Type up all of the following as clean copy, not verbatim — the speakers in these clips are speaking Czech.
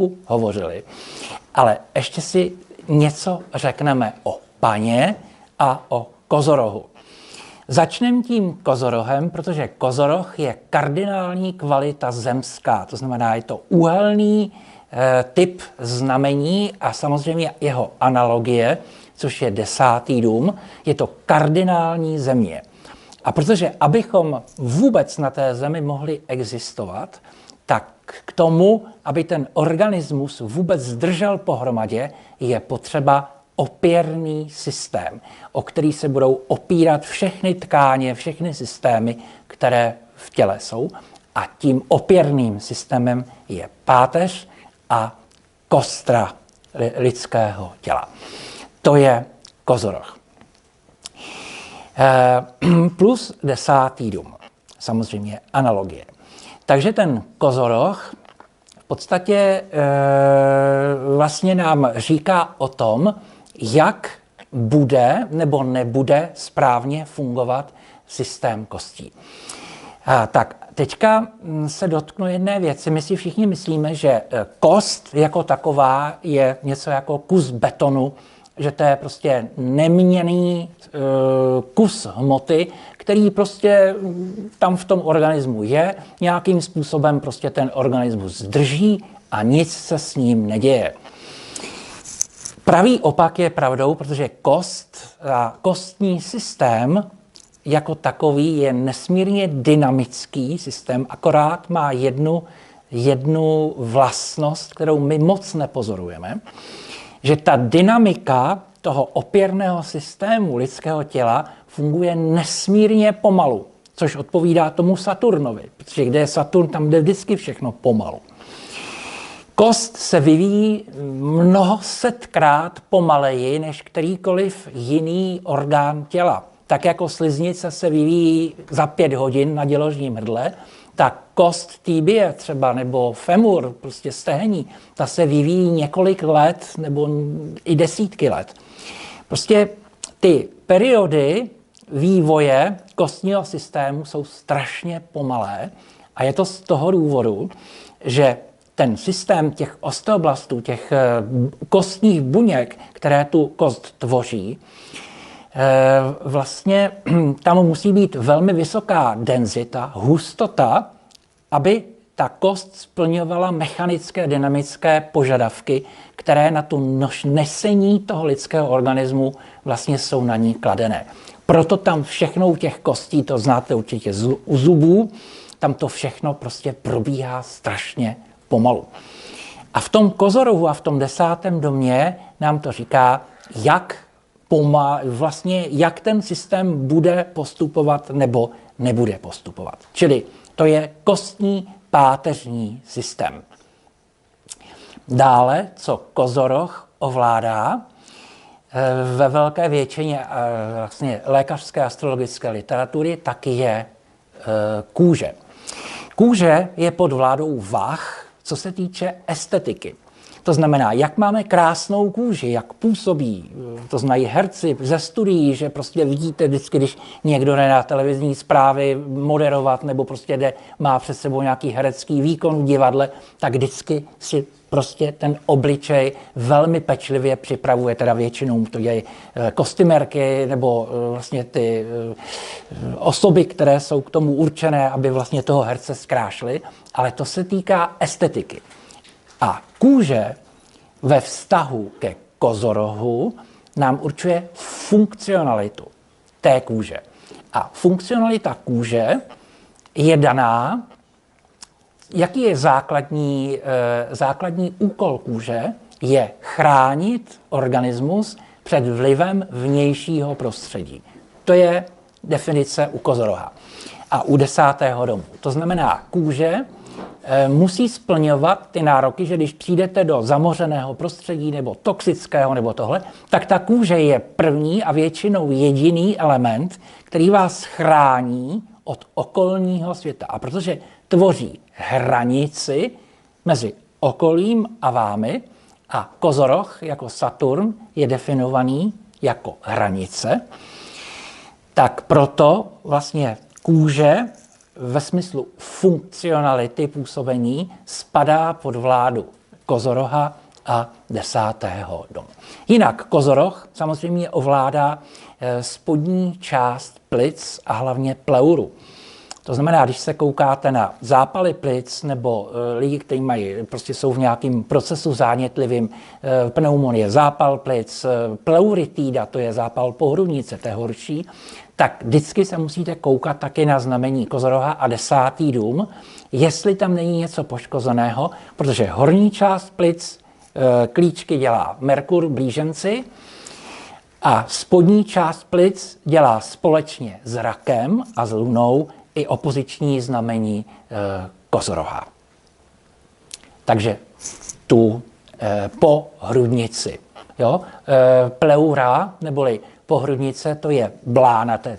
trošku hovořili. Ale ještě si něco řekneme o Paně a o kozorohu. Začneme tím kozorohem, protože kozoroh je kardinální kvalita zemská, to znamená, je to úhelný typ znamení a samozřejmě jeho analogie, což je 10. dům, je to kardinální země. A protože abychom vůbec na té zemi mohli existovat, tak k tomu, aby ten organismus vůbec zdržel pohromadě, je potřeba opěrný systém, o který se budou opírat všechny tkáně, všechny systémy, které v těle jsou. A tím opěrným systémem je páteř a kostra lidského těla. To je kozoroh. Plus 10. dům. Samozřejmě analogie. Takže ten kozoroh v podstatě vlastně nám říká o tom, jak bude nebo nebude správně fungovat systém kostí. Tak teďka se dotknu jedné věci. My si všichni myslíme, že kost jako taková je něco jako kus betonu, že to je prostě neměnný kus hmoty, který prostě tam v tom organismu je, nějakým způsobem prostě ten organismus drží a nic se s ním neděje. Pravý opak je pravdou, protože kost a kostní systém jako takový je nesmírně dynamický systém, akorát má jednu vlastnost, kterou my moc nepozorujeme, že ta dynamika toho opěrného systému lidského těla funguje nesmírně pomalu, což odpovídá tomu Saturnovi, protože kde je Saturn, tam jde vždycky všechno pomalu. Kost se vyvíjí mnoho setkrát pomaleji než kterýkoliv jiný orgán těla. Tak jako sliznice se vyvíjí za 5 hodin na děložním hrdle, tak kost tibie třeba nebo femur, prostě stehní, ta se vyvíjí několik let nebo i desítky let. Prostě ty periody vývoje kostního systému jsou strašně pomalé a je to z toho důvodu, že ten systém těch osteoblastů, těch kostních buněk, které tu kost tvoří, vlastně tam musí být velmi vysoká denzita, hustota, aby ta kost splňovala mechanické, dynamické požadavky, které na tu nesení toho lidského organismu vlastně jsou na ní kladené. Proto tam všechno u těch kostí, to znáte určitě u zubů, tam to všechno prostě probíhá strašně pomalu. A v tom kozorohu a v tom 10. domě nám to říká, jak ten systém bude postupovat nebo nebude postupovat. Čili to je kostní páteřní systém. Dále, co kozoroh ovládá, ve velké většině vlastně lékařské astrologické literatury taky je kůže. Kůže je pod vládou vah, co se týče estetiky. To znamená, jak máme krásnou kůži, jak působí. To znají herci ze studií, že prostě vidíte vždycky, když někdo jde na televizní zprávy moderovat nebo prostě má před sebou nějaký herecký výkon v divadle, tak vždycky si prostě ten obličej velmi pečlivě připravuje, teda většinou to dělají kostymérky nebo vlastně ty osoby, které jsou k tomu určené, aby vlastně toho herce zkrášly, ale to se týká estetiky. A kůže ve vztahu ke kozorohu nám určuje funkcionalitu té kůže. A funkcionalita kůže je daná, jaký je základní úkol kůže, je chránit organismus před vlivem vnějšího prostředí. To je definice u kozoroha. A u 10. domu. To znamená, kůže musí splňovat ty nároky, že když přijdete do zamořeného prostředí nebo toxického nebo tohle, tak ta kůže je první a většinou jediný element, který vás chrání od okolního světa. A protože tvoří hranici mezi okolím a vámi a kozoroh jako Saturn je definovaný jako hranice, tak proto vlastně kůže ve smyslu funkcionality působení spadá pod vládu kozoroha a 10. domu. Jinak kozoroh samozřejmě ovládá spodní část plic a hlavně pleuru. To znamená, když se koukáte na zápaly plic nebo lidi, kteří prostě jsou v nějakém procesu zánětlivým, pneumonie, zápal plic, pleuritída, to je zápal pohrudnice, to je horší, tak vždycky se musíte koukat taky na znamení kozoroha a 10. dům, jestli tam není něco poškozeného, protože horní část plic klíčky dělá Merkur, blíženci, a spodní část plic dělá společně s rakem a s lunou i opoziční znamení kozoroha. Takže tu pohrudnici. Jo? Pleura, neboli pohrudnice, to je blána, to je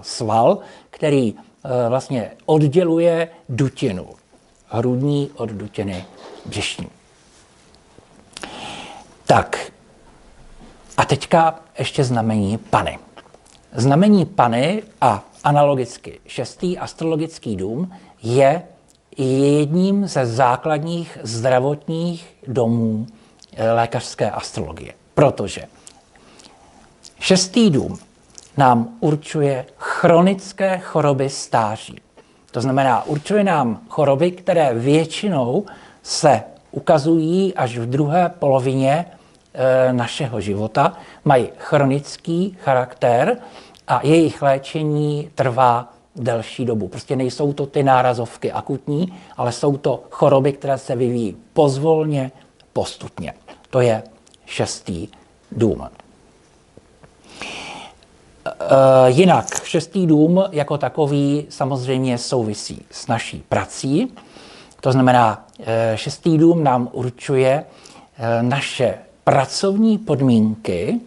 sval, který vlastně odděluje dutinu hrudní od dutiny břišní. Tak, a teďka ještě znamení Pany. Znamení Pany a analogicky 6. astrologický dům je jedním ze základních zdravotních domů lékařské astrologie. Protože 6. dům nám určuje chronické choroby stáří. To znamená, určuje nám choroby, které většinou se ukazují až v druhé polovině našeho života, mají chronický charakter a jejich léčení trvá delší dobu. Prostě nejsou to ty nárazovky akutní, ale jsou to choroby, které se vyvíjí pozvolně, postupně. To je 6. dům. Jinak 6. dům jako takový samozřejmě souvisí s naší prací. To znamená, 6. dům nám určuje naše pracovní podmínky,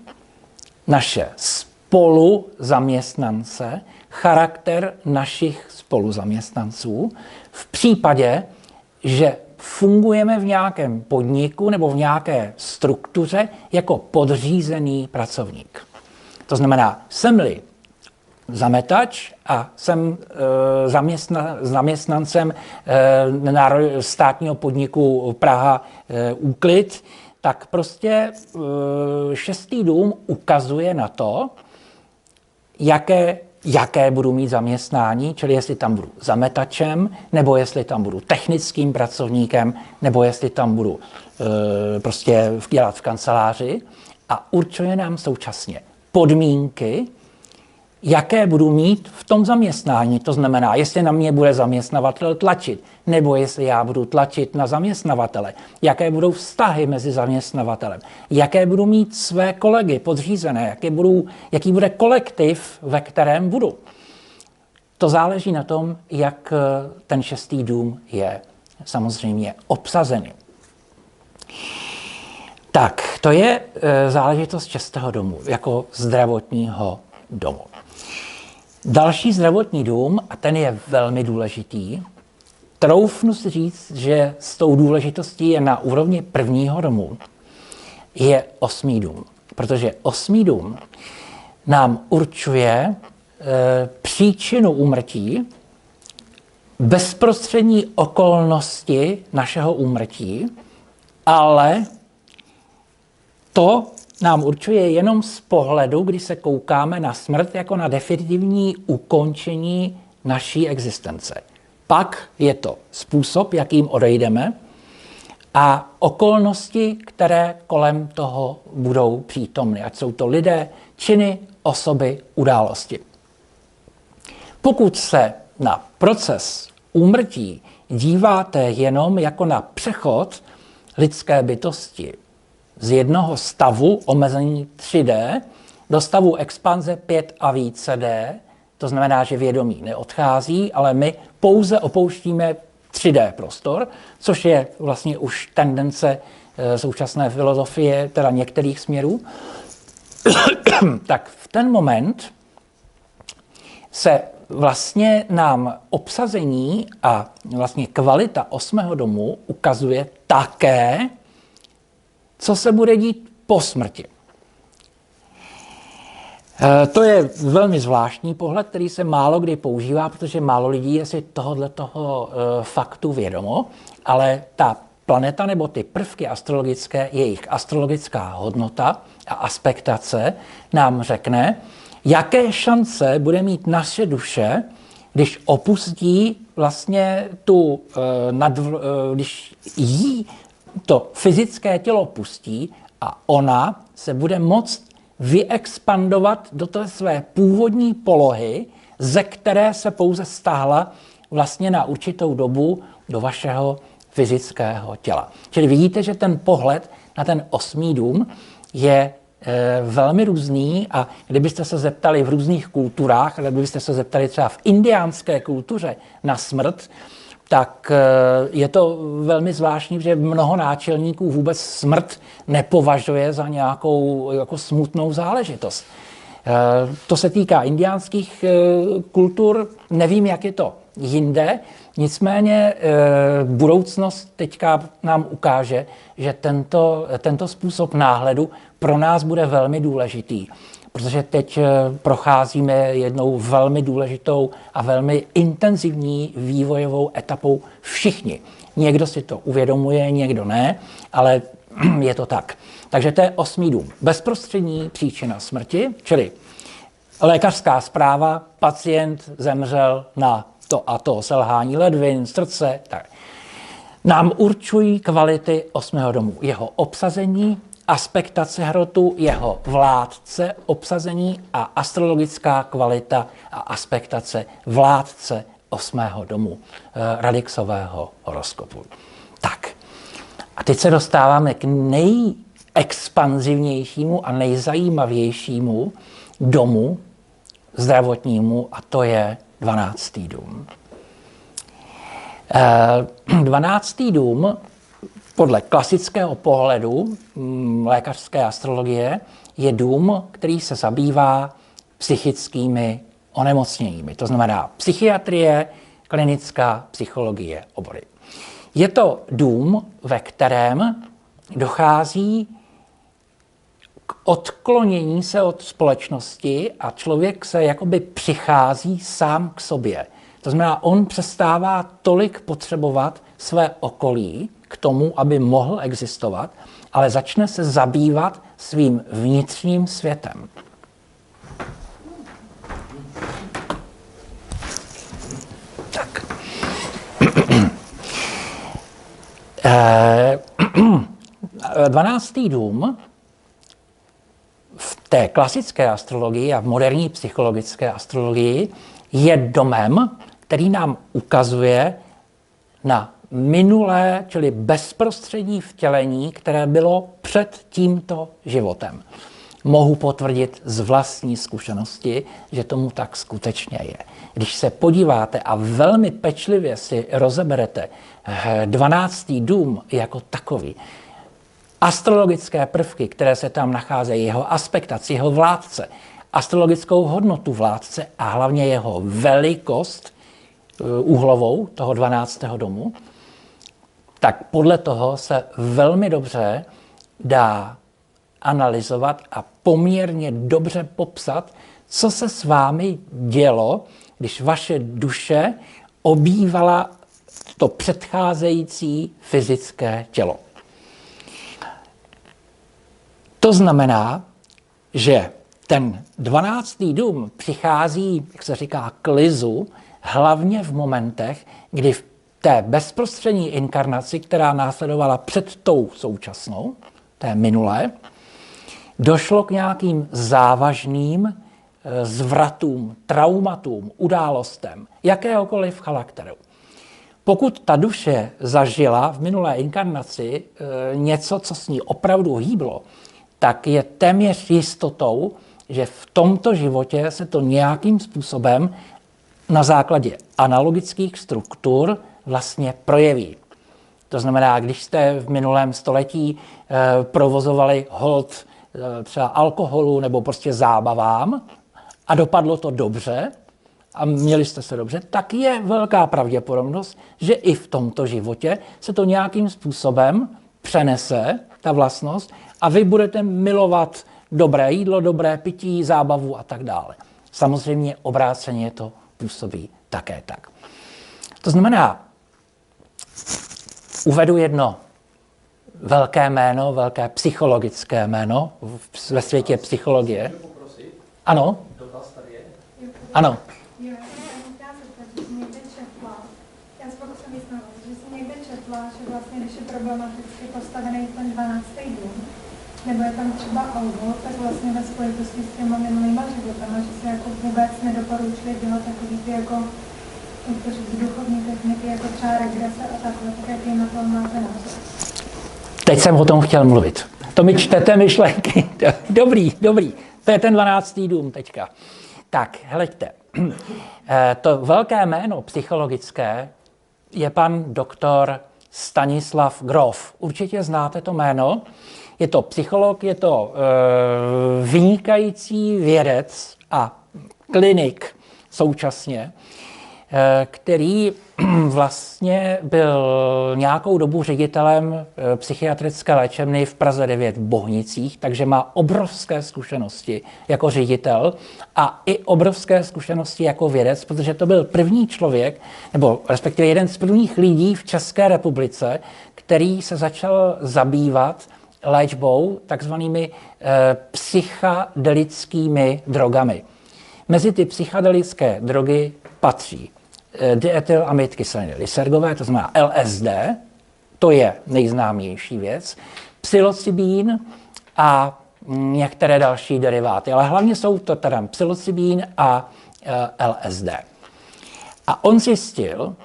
naše spoluzaměstnance, charakter našich spoluzaměstnanců v případě, že fungujeme v nějakém podniku nebo v nějaké struktuře jako podřízený pracovník. To znamená, jsem-li zametač a jsem zaměstnancem státního podniku Praha Úklid, tak prostě 6. dům ukazuje na to, jaké budu mít zaměstnání, čili jestli tam budu zametačem, nebo jestli tam budu technickým pracovníkem, nebo jestli tam budu prostě dělat v kanceláři, a určuje nám současně podmínky, jaké budu mít v tom zaměstnání. To znamená, jestli na mě bude zaměstnavatel tlačit, nebo jestli já budu tlačit na zaměstnavatele, jaké budou vztahy mezi zaměstnavatelem, jaké budu mít své kolegy podřízené, jaký bude kolektiv, ve kterém budu. To záleží na tom, jak ten 6. dům je samozřejmě obsazený. Tak, to je záležitost 6. domu, jako zdravotního domu. Další zdravotní dům, a ten je velmi důležitý, troufnu si říct, že s tou důležitostí je na úrovni 1. domu, je 8. dům. Protože 8. dům nám určuje příčinu úmrtí, bezprostřední okolnosti našeho úmrtí, ale to nám určuje jenom z pohledu, kdy se koukáme na smrt jako na definitivní ukončení naší existence. Pak je to způsob, jakým odejdeme, a okolnosti, které kolem toho budou přítomny. Ať jsou to lidé, činy, osoby, události. Pokud se na proces úmrtí díváte jenom jako na přechod lidské bytosti z jednoho stavu omezení 3D do stavu expanze 5 a více D, to znamená, že vědomí neodchází, ale my pouze opouštíme 3D prostor, což je vlastně už tendence současné filozofie, teda některých směrů, tak v ten moment se vlastně nám obsazení a vlastně kvalita 8. domu ukazuje také, co se bude dít po smrti. To je velmi zvláštní pohled, který se málo kdy používá, protože málo lidí je si tohoto faktu vědomo, ale ta planeta nebo ty prvky astrologické, jejich astrologická hodnota a aspektace nám řekne, jaké šance bude mít naše duše, když opustí vlastně když jí to fyzické tělo pustí a ona se bude moct vyexpandovat do té své původní polohy, ze které se pouze stáhla vlastně na určitou dobu do vašeho fyzického těla. Čili vidíte, že ten pohled na ten 8. dům je velmi různý a kdybyste se zeptali v různých kulturách, kdybyste se zeptali třeba v indiánské kultuře na smrt, tak je to velmi zvláštní, že mnoho náčelníků vůbec smrt nepovažuje za nějakou jako smutnou záležitost. To se týká indiánských kultur, nevím, jak je to jinde, nicméně budoucnost teďka nám ukáže, že tento způsob náhledu pro nás bude velmi důležitý, protože teď procházíme jednou velmi důležitou a velmi intenzivní vývojovou etapou všichni. Někdo si to uvědomuje, někdo ne, ale je to tak. Takže to je 8. dům. Bezprostřední příčina smrti, čili lékařská zpráva, pacient zemřel na to a to, selhání ledvin, srdce, tak. Nám určují kvality 8. domu. Jeho obsazení, aspektace hrotu, jeho vládce, obsazení a astrologická kvalita a aspektace vládce 8. domu Radixového horoskopu. Tak. A teď se dostáváme k nejexpanzivnějšímu a nejzajímavějšímu domu zdravotnímu, a to je 12. dům. 12. dům podle klasického pohledu lékařské astrologie je dům, který se zabývá psychickými onemocněními. To znamená psychiatrie, klinická psychologie, obory. Je to dům, ve kterém dochází k odklonění se od společnosti a člověk se jakoby přichází sám k sobě. To znamená, on přestává tolik potřebovat své okolí k tomu, aby mohl existovat, ale začne se zabývat svým vnitřním světem. Tak. 12. dům v té klasické astrologii a v moderní psychologické astrologii je domem, který nám ukazuje na minulé, čili bezprostřední vtělení, které bylo před tímto životem. Mohu potvrdit z vlastní zkušenosti, že tomu tak skutečně je. Když se podíváte a velmi pečlivě si rozeberete 12. dům jako takový, astrologické prvky, které se tam nacházejí, jeho aspektaci, jeho vládce, astrologickou hodnotu vládce a hlavně jeho velikost úhlovou toho 12. domu, tak podle toho se velmi dobře dá analyzovat a poměrně dobře popsat, co se s vámi dělo, když vaše duše obývala to předcházející fyzické tělo. To znamená, že ten 12. dům přichází, jak se říká, k lizu, hlavně v momentech, kdy v té bezprostřední inkarnaci, která následovala před tou současnou, té minulé, došlo k nějakým závažným zvratům, traumatům, událostem, jakéhokoliv charakteru. Pokud ta duše zažila v minulé inkarnaci něco, co s ní opravdu hýblo, tak je téměř jistotou, že v tomto životě se to nějakým způsobem na základě analogických struktur vlastně projeví. To znamená, když jste v minulém století provozovali hold třeba alkoholu nebo prostě zábavám a dopadlo to dobře a měli jste se dobře, tak je velká pravděpodobnost, že i v tomto životě se to nějakým způsobem přenese, ta vlastnost, a vy budete milovat dobré jídlo, dobré pití, zábavu a tak dále. Samozřejmě obráceně to působí také tak. To znamená, uvedu jedno velké jméno, velké psychologické jméno ve světě psychologie. Ano? Ano. Že vlastně, když je problematicky postavený ten 12. dům, nebo je tam třeba alkohol, tak vlastně ve spojitosti s těma minulýma životama, že se jako vůbec nedoporučuje dělat takový ty jako duchovní techniky, jako třeba regrese a takhle, tak jaký na to máte názor? Teď jsem o tom chtěl mluvit. To mi čtete myšlenky. Dobrý. To je ten 12. dům teďka. Tak, hleďte. To velké jméno psychologické je pan doktor Stanislav Grof. Určitě znáte to jméno. Je to psycholog, je to vynikající vědec a klinik současně, který vlastně byl nějakou dobu ředitelem psychiatrické léčebny v Praze 9 v Bohnicích, takže má obrovské zkušenosti jako ředitel a i obrovské zkušenosti jako vědec, protože to byl první člověk, nebo respektive jeden z prvních lidí v České republice, který se začal zabývat léčbou takzvanými psychedelickými drogami. Mezi ty psychedelické drogy patří diethylamidkyseliny lysergové, to znamená LSD, to je nejznámější věc, psilocybín a některé další deriváty, ale hlavně jsou to teda psilocybín a LSD. A on zjistil,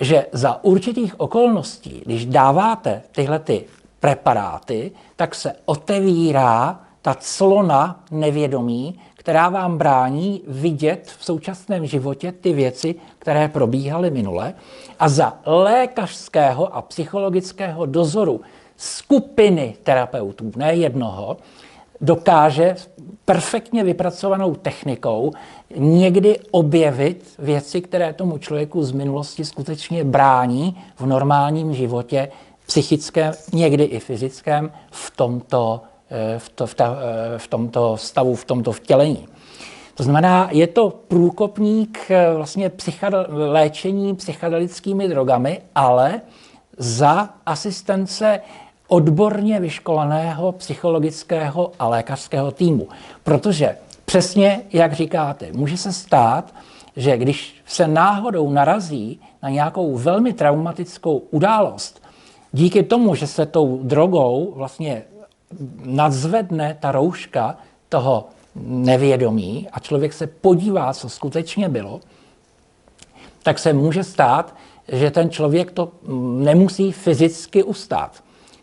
že za určitých okolností, když dáváte tyhle ty preparáty, tak se otevírá ta clona nevědomí, která vám brání vidět v současném životě ty věci, které probíhaly minule. A za lékařského a psychologického dozoru skupiny terapeutů, ne jednoho, dokáže perfektně vypracovanou technikou někdy objevit věci, které tomu člověku z minulosti skutečně brání v normálním životě, psychickém, někdy i fyzickém, v tomto stavu, v tomto vtělení. To znamená, je to průkopník vlastně léčení psychedelickými drogami, ale za asistence odborně vyškoleného psychologického a lékařského týmu. Protože přesně, jak říkáte, může se stát, že když se náhodou narazí na nějakou velmi traumatickou událost, díky tomu, že se tou drogou vlastně nadzvedne ta rouška toho nevědomí a člověk se podívá, co skutečně bylo, tak se může stát, že ten člověk to nemusí fyzicky ustát.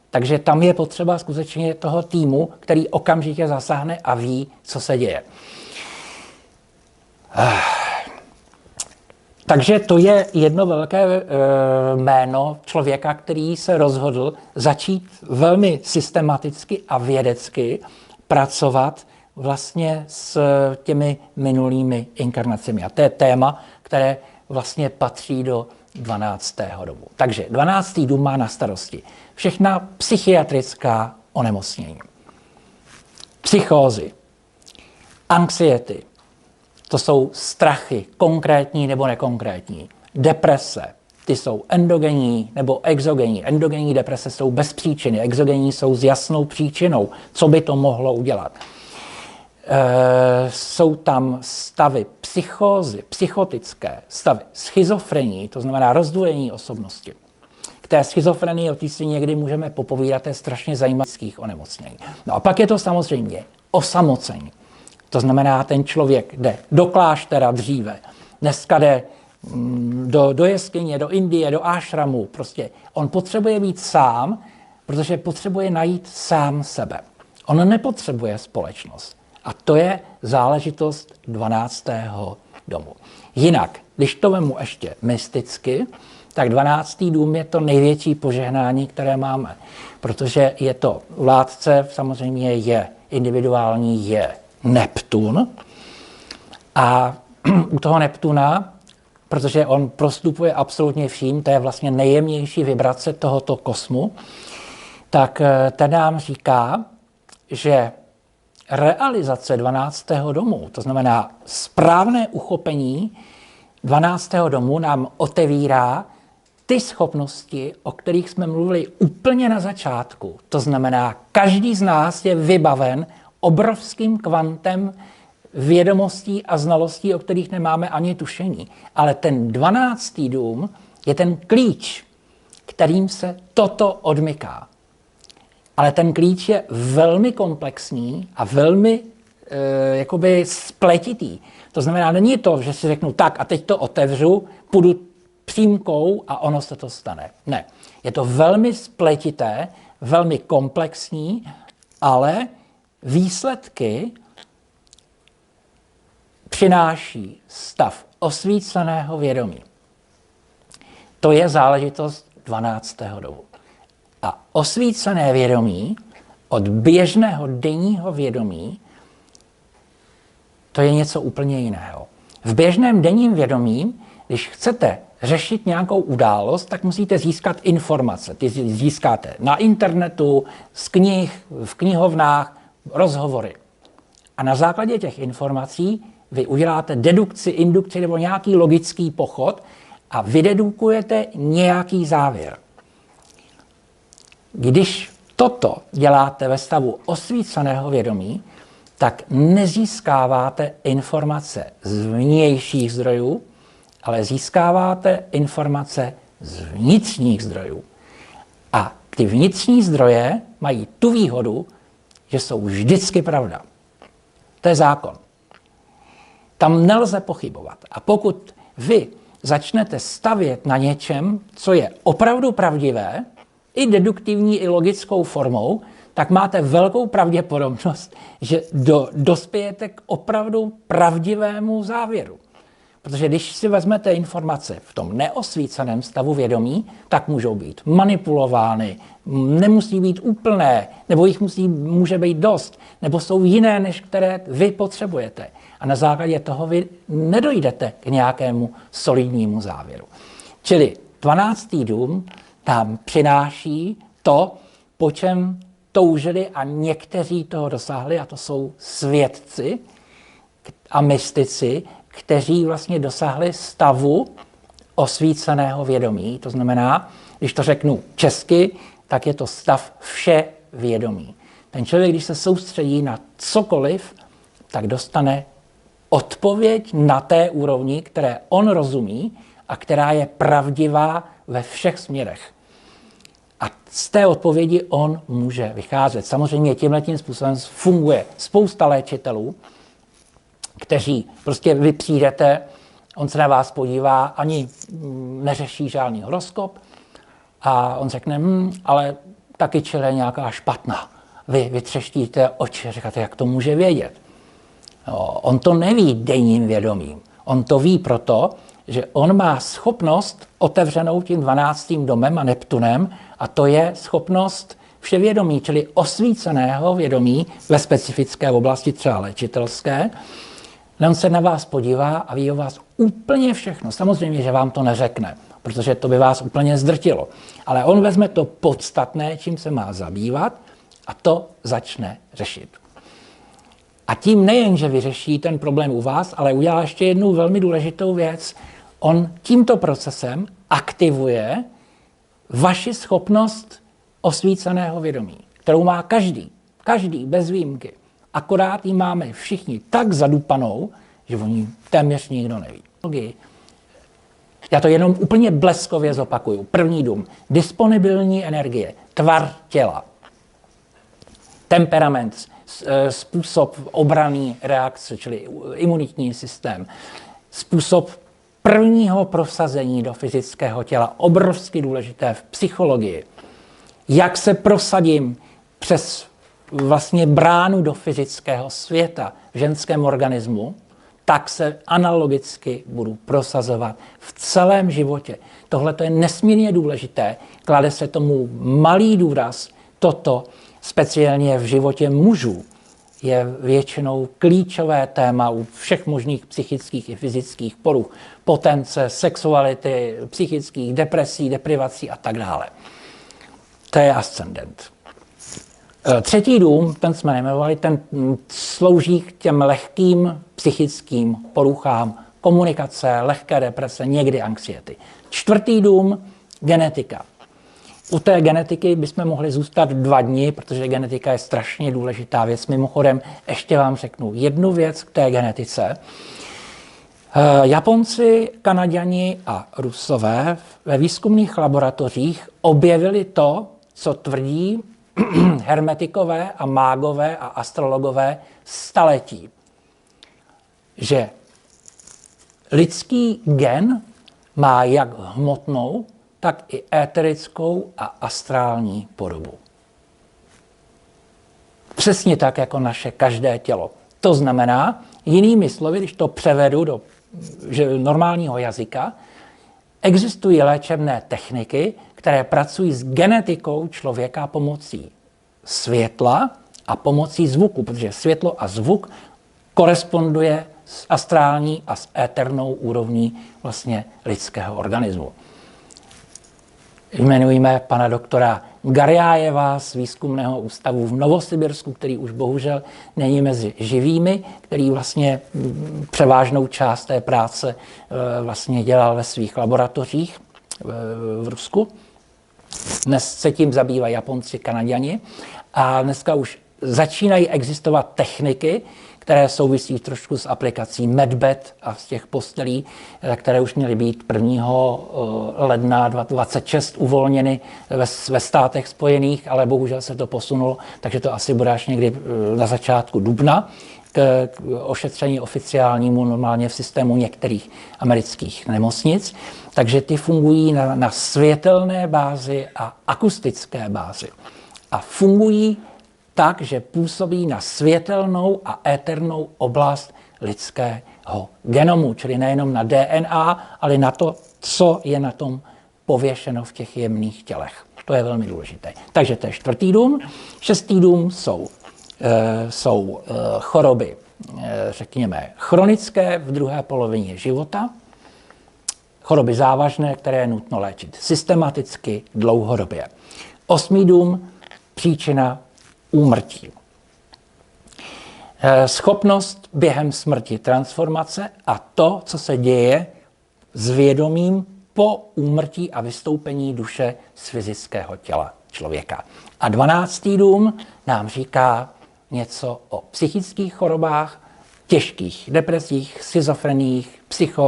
Takže tam je potřeba skutečně toho týmu, který okamžitě zasáhne a ví, co se děje. Takže to je jedno velké jméno člověka, který se rozhodl začít velmi systematicky a vědecky pracovat vlastně s těmi minulými inkarnacemi. A to je téma, které vlastně patří do 12. domu. Takže 12. dům má na starosti všechna psychiatrická onemocnění, psychózy, anxiety, to jsou strachy, konkrétní nebo nekonkrétní, deprese, ty jsou endogenní nebo exogenní. Endogenní deprese jsou bez příčiny, exogenní jsou s jasnou příčinou, co by to mohlo udělat. Jsou tam stavy psychózy, psychotické stavy, schizofrení, to znamená rozdvojení osobnosti. K té schizofrenii, o té si někdy můžeme popovídat, to je strašně zajímavých onemocnění. No a pak je to samozřejmě osamocení. To znamená, ten člověk jde do kláštera dříve, dneska jde do jeskyně, do Indie, do ášramu. Prostě on potřebuje být sám, protože potřebuje najít sám sebe. On nepotřebuje společnost. A to je záležitost 12. domu. Jinak, když to vemu ještě mysticky, tak 12. dům je to největší požehnání, které máme. Protože je to vládce, samozřejmě je individuální, je Neptun. A u toho Neptuna, protože on prostupuje absolutně vším, to je vlastně nejjemnější vibrace tohoto kosmu, tak ten nám říká, že realizace 12. domu, to znamená správné uchopení 12. domu nám otevírá ty schopnosti, o kterých jsme mluvili úplně na začátku, to znamená, každý z nás je vybaven obrovským kvantem vědomostí a znalostí, o kterých nemáme ani tušení. Ale ten 12. dům je ten klíč, kterým se toto odmyká. Ale ten klíč je velmi komplexní a velmi jakoby spletitý. To znamená, není to, že si řeknu tak a teď to otevřu, půjdu přímkou a ono se to stane. Ne. Je to velmi spletité, velmi komplexní, ale výsledky přináší stav osvíceného vědomí. To je záležitost 12. domu. A osvícené vědomí od běžného denního vědomí to je něco úplně jiného. V běžném denním vědomí, když chcete řešit nějakou událost, tak musíte získat informace. Ty získáte na internetu, z knih, v knihovnách, rozhovory. A na základě těch informací vy uděláte dedukci, indukci nebo nějaký logický pochod a vydedukujete nějaký závěr. Když toto děláte ve stavu osvíceného vědomí, tak nezískáváte informace z vnějších zdrojů, ale získáváte informace z vnitřních zdrojů. A ty vnitřní zdroje mají tu výhodu, že jsou vždycky pravda. To je zákon. Tam nelze pochybovat. A pokud vy začnete stavět na něčem, co je opravdu pravdivé, i deduktivní, i logickou formou, tak máte velkou pravděpodobnost, že dospějete k opravdu pravdivému závěru. Protože když si vezmete informace v tom neosvíceném stavu vědomí, tak můžou být manipulovány, nemusí být úplné, nebo jich může být dost, nebo jsou jiné, než které vy potřebujete. A na základě toho vy nedojdete k nějakému solidnímu závěru. Čili 12. dům nám přináší to, po čem toužili a někteří toho dosáhli, a to jsou svědci a mystici, kteří vlastně dosáhli stavu osvíceného vědomí. To znamená, když to řeknu česky, tak je to stav vše vědomí. Ten člověk, když se soustředí na cokoliv, tak dostane odpověď na té úrovni, které on rozumí a která je pravdivá ve všech směrech. A z té odpovědi on může vycházet. Samozřejmě tímhletím způsobem funguje spousta léčitelů, kteří prostě vy přijdete, on se na vás podívá, ani neřeší žádný horoskop a on řekne, ale taky čele nějaká špatná. Vy vytřeštíte oči a říkáte, jak to může vědět. No, on to neví denním vědomím. On to ví proto, že on má schopnost otevřenou tím 12. domem a Neptunem a to je schopnost vševědomí, čili osvíceného vědomí ve specifické oblasti, třeba léčitelské. On se na vás podívá a ví o vás úplně všechno. Samozřejmě, že vám to neřekne, protože to by vás úplně zdrtilo. Ale on vezme to podstatné, čím se má zabývat a to začne řešit. A tím nejen, že vyřeší ten problém u vás, ale udělá ještě jednu velmi důležitou věc. On tímto procesem aktivuje vaši schopnost osvíceného vědomí, kterou má každý bez výjimky. Akorát ji máme všichni tak zadupanou, že o ní téměř nikdo neví. Já to jenom úplně bleskově zopakuju. První dům. Disponibilní energie, tvar těla, temperament, způsob obranné reakce, čili imunitní systém, způsob prvního prosazení do fyzického těla, obrovsky důležité v psychologii. Jak se prosadím přes vlastně bránu do fyzického světa v ženském organismu, tak se analogicky budu prosazovat v celém životě. Tohle je nesmírně důležité, klade se tomu malý důraz, toto speciálně v životě mužů je většinou klíčové téma u všech možných psychických i fyzických poruch, potence, sexuality, psychických depresí, deprivací a tak dále. To je ascendent. Třetí dům, ten jsme nejmenovali, ten slouží k těm lehkým psychickým poruchám, komunikace, lehké deprese, někdy anxiety. Čtvrtý dům, Genetika. U té genetiky bychom mohli zůstat 2 dny, protože genetika je strašně důležitá věc. Mimochodem, ještě vám řeknu jednu věc k té genetice. Japonci, Kanaďani a Rusové ve výzkumných laboratořích objevili to, co tvrdí hermetikové a mágové a astrologové staletí. Že lidský gen má jak hmotnou, tak i éterickou a astrální podobu. Přesně tak, jako naše každé tělo. To znamená, jinými slovy, když to převedu do normálního jazyka, existují léčebné techniky, které pracují s genetikou člověka pomocí světla a pomocí zvuku, protože světlo a zvuk koresponduje s astrální a s éternou úrovní vlastně lidského organismu. Jmenujeme pana doktora Garjájeva z výzkumného ústavu v Novosibirsku, který už bohužel není mezi živými, který vlastně převážnou část té práce vlastně dělal ve svých laboratořích v Rusku. Dnes se tím zabývají Japonci, Kanaďani a dneska už začínají existovat techniky, které souvisí trošku s aplikací Medbed a z těch postelí, které už měly být 1. ledna 2026 uvolněny ve státech spojených, ale bohužel se to posunulo, takže to asi bude až někdy na začátku dubna k ošetření oficiálnímu normálně v systému některých amerických nemocnic. Takže ty fungují na světelné bázi a akustické bázi. A fungují tak, že působí na světelnou a éternou oblast lidského genomu, čili nejenom na DNA, ale na to, co je na tom pověšeno v těch jemných tělech. To je velmi důležité. Takže to je 4. dům. 6. dům jsou choroby, řekněme, chronické v druhé polovině života, choroby závažné, které je nutno léčit systematicky, dlouhodobě. 8. dům, příčina úmrtí. Schopnost během smrti transformace a to, co se děje s vědomím po úmrtí a vystoupení duše z fyzického těla člověka. A 12. dům nám říká něco o psychických chorobách, těžkých depresích, schizofreniích,